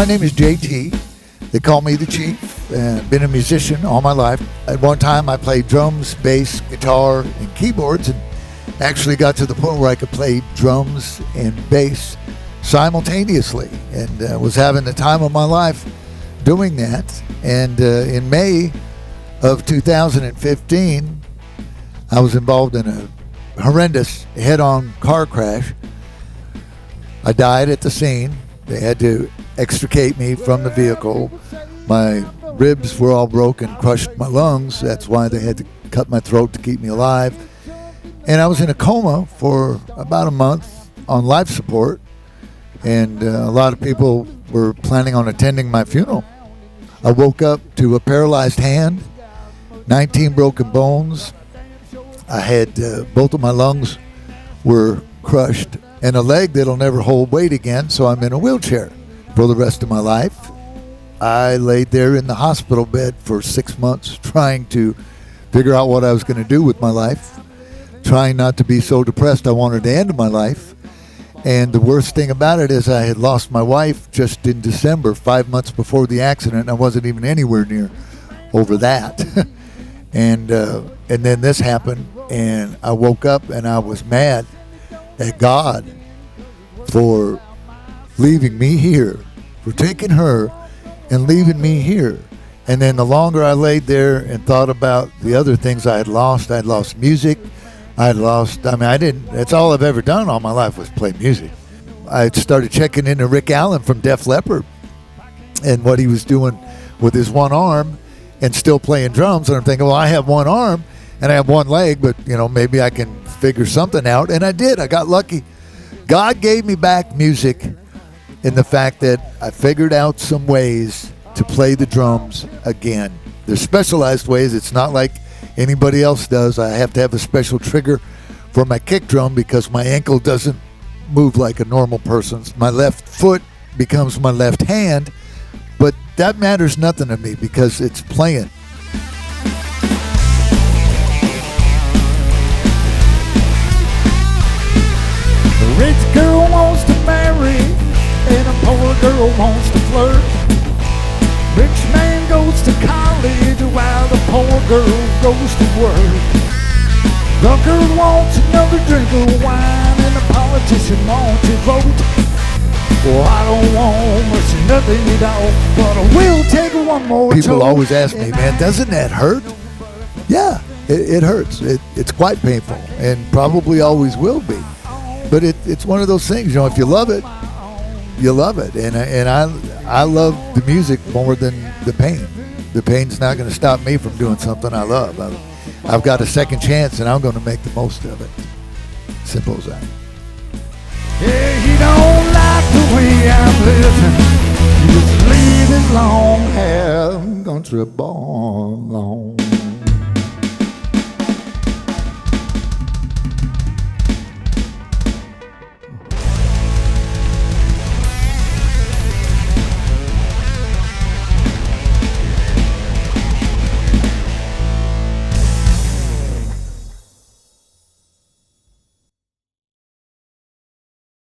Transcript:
My name is JT. They call me the Chief. Been a musician all my life. At one time, I played drums, bass, guitar, and keyboards, and actually got to the point where I could play drums and bass simultaneously, and was having the time of my life doing that. And in May of 2015, I was involved in a horrendous head-on car crash. I died at the scene. They had to extricate me from the vehicle. My ribs were all broken, crushed my lungs. That's why they had to cut my throat to keep me alive. And I was in a coma for about a month on life support. And a lot of people were planning on attending my funeral. I woke up to a paralyzed hand, 19 broken bones. I had both of my lungs were crushed, and a leg that'll never hold weight again, so I'm in a wheelchair for the rest of my life. I laid there in the hospital bed for 6 months trying to figure out what I was going to do with my life, trying not to be so depressed I wanted to end my life. And the worst thing about it is I had lost my wife just in December, 5 months before the accident. I wasn't even anywhere near over that. And then this happened, and I woke up and I was mad at God for leaving me here, for taking her and leaving me here. And then the longer I laid there and thought about the other things I had lost music. That's all I've ever done all my life was play music. I started checking into Rick Allen from Def Leppard and what he was doing with his one arm and still playing drums. And I'm thinking, well, I have one arm and I have one leg, but maybe I can figure something out. And I did. I got lucky. God gave me back music in the fact that I figured out some ways to play the drums again. There's specialized ways. It's not like anybody else does. I have to have a special trigger for my kick drum because my ankle doesn't move like a normal person's. My left foot becomes my left hand, but that matters nothing to me because it's playing. A rich girl wants to marry and a poor girl wants to flirt. Rich man goes to college while the poor girl goes to work. Drunkard wants another drink of wine and the politician wants to vote. Well, I don't want much of nothing at all, but I will take one more. People always ask me, man, doesn't that hurt? Yeah, it hurts. It's quite painful and probably always will be. But it's one of those things, if you love it, you love it. And I love the music more than the pain. The pain's not going to stop me from doing something I love. I've got a second chance, and I'm going to make the most of it. Simple as that. Yeah, he don't like the way I'm living. He just leave his long hair country born long.